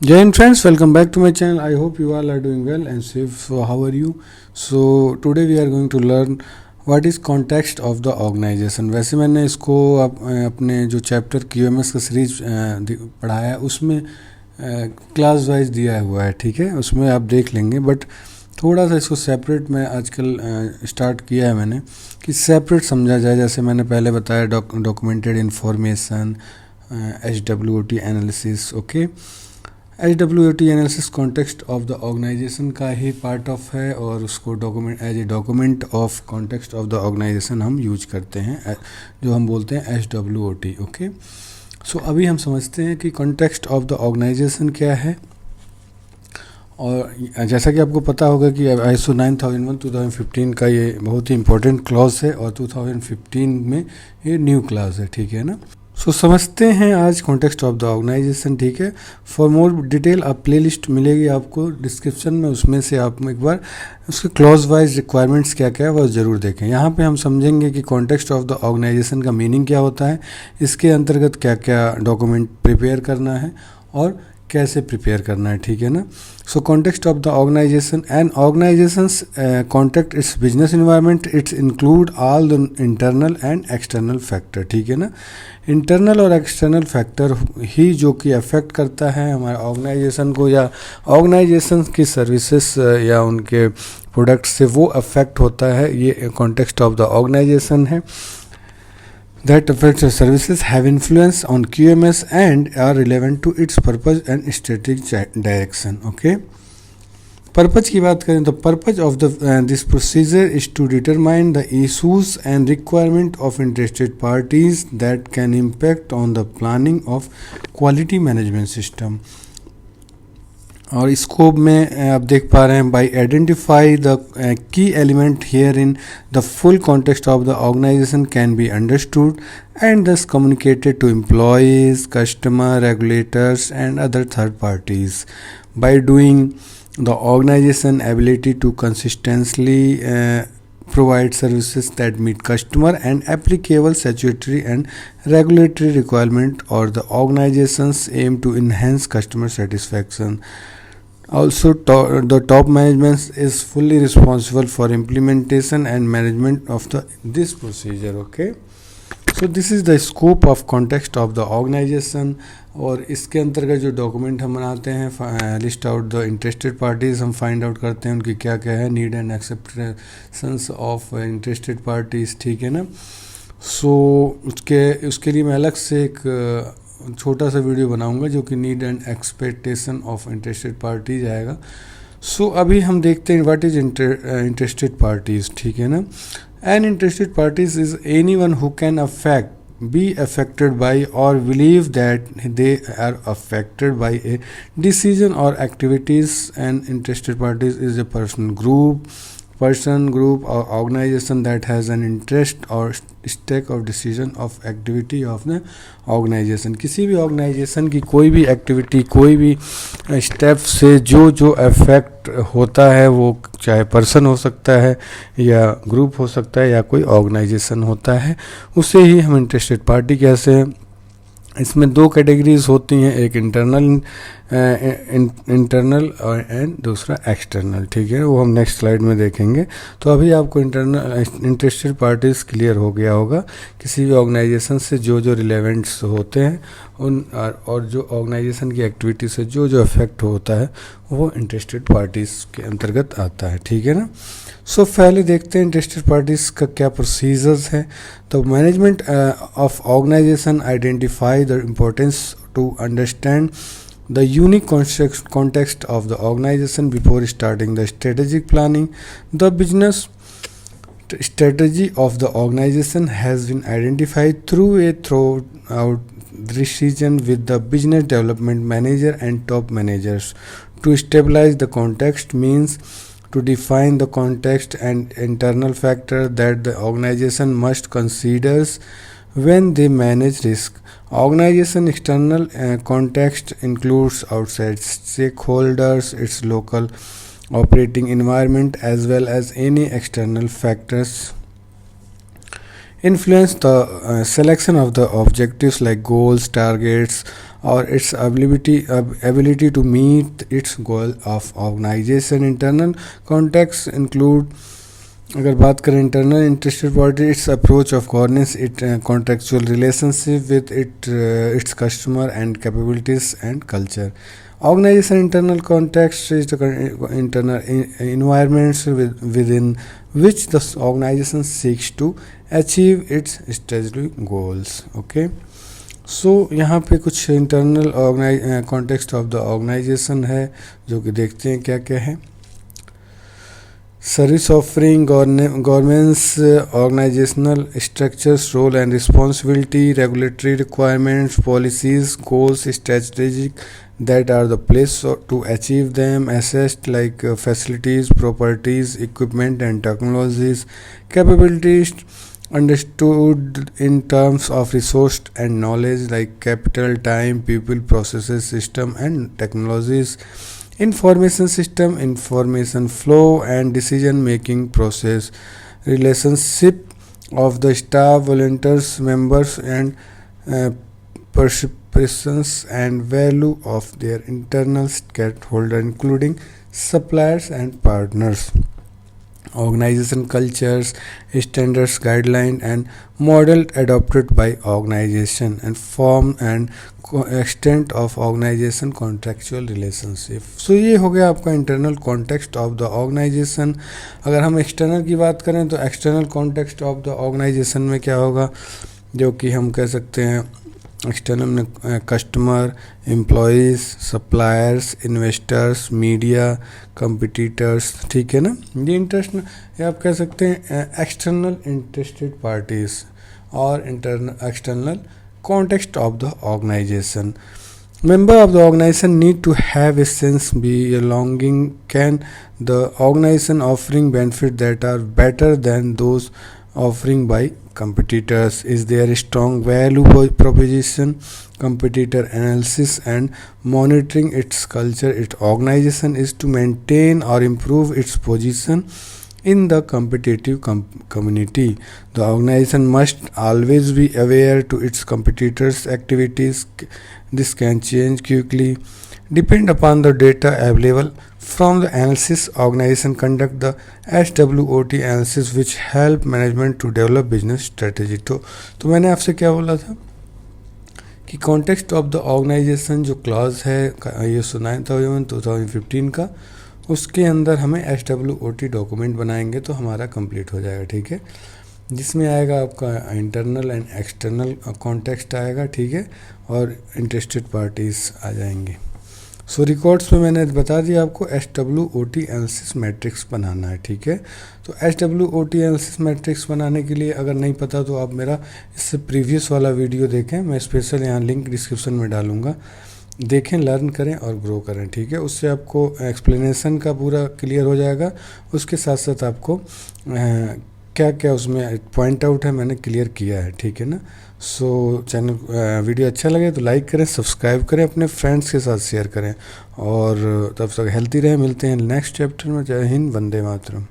Jai Hind friends, welcome back to my channel. I hope you all are doing well and safe. So how are you? So today we are going to learn what is context of the organization. वैसे मैंने इसको अपने जो chapter QMS का series पढ़ाया है उसमें class wise दिया हुआ है, ठीक है, उसमें आप देख लेंगे. बट थोड़ा सा इसको सेपरेट में आजकल स्टार्ट किया है मैंने कि सेपरेट समझा जाए. जैसे मैंने पहले बताया documented information, HWOT analysis. Okay, HWOT analysis context of the organization का ही पार्ट ऑफ है और उसको document as a document of context of the organization हम यूज करते हैं, जो हम बोलते हैं HWOT. ओके, सो अभी हम समझते हैं कि कॉन्टेक्स्ट ऑफ द ऑर्गेनाइजेशन क्या है. और जैसा कि आपको पता होगा कि ISO 9001 2015 का ये बहुत ही इंपॉर्टेंट क्लॉज है और 2015 में ये न्यू क्लॉज है, ठीक है ना. सो समझते हैं आज कॉन्टेक्स्ट ऑफ द ऑर्गेनाइजेशन, ठीक है. फॉर मोर डिटेल आप प्लेलिस्ट मिलेगी आपको डिस्क्रिप्शन में, उसमें से आप एक बार उसके क्लॉज वाइज रिक्वायरमेंट्स क्या क्या है वो ज़रूर देखें. यहाँ पे हम समझेंगे कि कॉन्टेक्स्ट ऑफ द ऑर्गेनाइजेशन का मीनिंग क्या होता है, इसके अंतर्गत क्या क्या डॉक्यूमेंट प्रिपेयर करना है और कैसे प्रिपेयर करना है, ठीक है ना. So context of the organisation and organisations context it's business environment, it's include all the internal and external factor, ठीक है ना. इंटरनल और एक्सटर्नल फैक्टर ही जो कि अफेक्ट करता है हमारे ऑर्गेनाइजेशन को या ऑर्गेनाइजेशन की सर्विसेज या उनके प्रोडक्ट से वो अफेक्ट होता है. ये कॉन्टेक्स्ट ऑफ द ऑर्गेनाइजेशन है. That affects the services have influence on QMS and are relevant to its purpose and strategic direction. Okay. Purpose की बात करें तो purpose of this procedure is to determine the issues and requirement of interested parties that can impact on the planning of quality management system. और scope में आप देख पा रहे हैं by identify the key element here in the full context of the organisation can be understood and thus communicated to employees, customer, regulators and other third parties. By doing the organization ability to consistently provide services that meet customer and applicable statutory and regulatory requirement, or the organizations aim to enhance customer satisfaction. Also, the top management is fully responsible for implementation and management of this procedure. Okay, so this is the scope of context of the organization. और इसके अंतर्गत जो document हम बनाते हैं, list out the interested parties, हम find out करते हैं उनकी क्या क्या है, need and acceptance of interested parties, ठीक है ना. सो उसके लिए मैं अलग से एक छोटा सा वीडियो बनाऊंगा जो कि need and expectation of interested parties आएगा. सो अभी हम देखते हैं व्हाट इज इंटरेस्टेड पार्टीज, ठीक है ना. An interested parties is anyone who can affect be affected by or believe that they are affected by a decision or activities. And interested parties is a person group or organization that has an interest or stake of decision of activity of the organization. किसी भी organisation की कोई भी activity, कोई भी step से जो affect होता है वो चाहे पर्सन हो सकता है या ग्रुप हो सकता है या कोई ऑर्गेनाइजेशन होता है, उसे ही हम इंटरेस्टेड पार्टी कहते हैं. इसमें दो कैटेगरीज होती हैं, एक इंटरनल और एंड दूसरा एक्सटर्नल, ठीक है, वो हम नेक्स्ट स्लाइड में देखेंगे. तो अभी आपको इंटरेस्टेड पार्टीज़ क्लियर हो गया होगा. किसी भी ऑर्गेनाइजेशन से जो रिलेवेंट्स होते हैं उन और जो ऑर्गेनाइजेशन की एक्टिविटी से जो अफेक्ट होता है वो इंटरेस्टेड पार्टीज़ के अंतर्गत आता है, ठीक है ना. सो पहले देखते हैं इंटरेस्टेड पार्टीज़ का क्या प्रोसीजर्स है. तो management of organization identify the importance to understand the unique context of the organization before starting the strategic planning. The business strategy of the organization has been identified through a throughout decision with the business development manager and top managers. To stabilize the context means to define the context and internal factor that the organization must consider when they manage risk. Organization external context includes outside stakeholders, its local operating environment, as well as any external factors influence the selection of the objectives like goals, targets, or its ability to meet its goal of organization. Internal context include, अगर बात करें internal interested party, it's approach of governance, it contractual relationship with its customer and capabilities and culture. Organization internal context is the internal environments within which the organization seeks to achieve its strategic goals. Okay, so यहाँ पे कुछ internal context of the organization है जो कि देखते हैं क्या क्या है. Service offering, governance, organizational structures, role and responsibility, regulatory requirements, policies, goals, strategic that are the place to achieve them, assets like facilities, properties, equipment and technologies, capabilities understood in terms of resource and knowledge like capital, time, people, processes, system and technologies. Information system, information flow and decision making process, relationship of the staff, volunteers, members and perceptions and value of their internal stakeholder including suppliers and partners. Organization cultures, standards, guidelines and model adopted by organization and form and extent of organization contractual relationship. So ये हो गया आपका internal context of the organization. अगर हम external की बात करें तो external context of the organization में क्या होगा, जो कि हम कह सकते हैं एक्सटर्नल में customer, employees, suppliers, investors, media, competitors. ठीक है ना, ये इंटरनेशनल या आप कह सकते हैं एक्सटर्नल इंटरेस्टेड पार्टीज और internal external context of the organization. Member of the organization need to have a sense belonging. Can the organization offering benefits that are better than those offering by competitors? Is there a strong value proposition? Competitor analysis and monitoring its culture. Its organization is to maintain or improve its position in the competitive community. The organization must always be aware to its competitors' activities. This can change quickly. Depend upon the data available from the analysis. Organization conduct the SWOT analysis which help management to develop business strategy. तो मैंने आपसे क्या बोला था कि context of the organisation जो clause है ये 2015 का, उसके अंदर हमें SWOT डॉक्यूमेंट बनाएंगे तो हमारा कंप्लीट हो जाएगा. ठीक है, जिसमें आएगा आपका इंटरनल एंड एक्सटर्नल कॉन्टेक्स्ट आएगा. ठीक है, और इंटरेस्टेड पार्टीज आ जाएंगे. सो रिकॉर्ड्स में मैंने बता दिया आपको SWOT एनालिसिस मैट्रिक्स बनाना है. ठीक है, तो SWOT एनालिसिस मैट्रिक्स बनाने के लिए अगर नहीं पता तो आप मेरा इससे प्रीवियस वाला वीडियो देखें, मैं स्पेशल यहाँ लिंक डिस्क्रिप्शन में डालूँगा, देखें, लर्न करें और ग्रो करें. ठीक है, उससे आपको एक्सप्लेनेशन का पूरा क्लियर हो जाएगा. उसके साथ साथ आपको क्या क्या उसमें पॉइंट आउट है मैंने क्लियर किया है. ठीक है ना. सो चैनल वीडियो अच्छा लगे तो लाइक करें, सब्सक्राइब करें, अपने फ्रेंड्स के साथ शेयर करें और तब तक हेल्थी रहें. मिलते हैं नेक्स्ट चैप्टर में. जय हिंद, वंदे मातरम.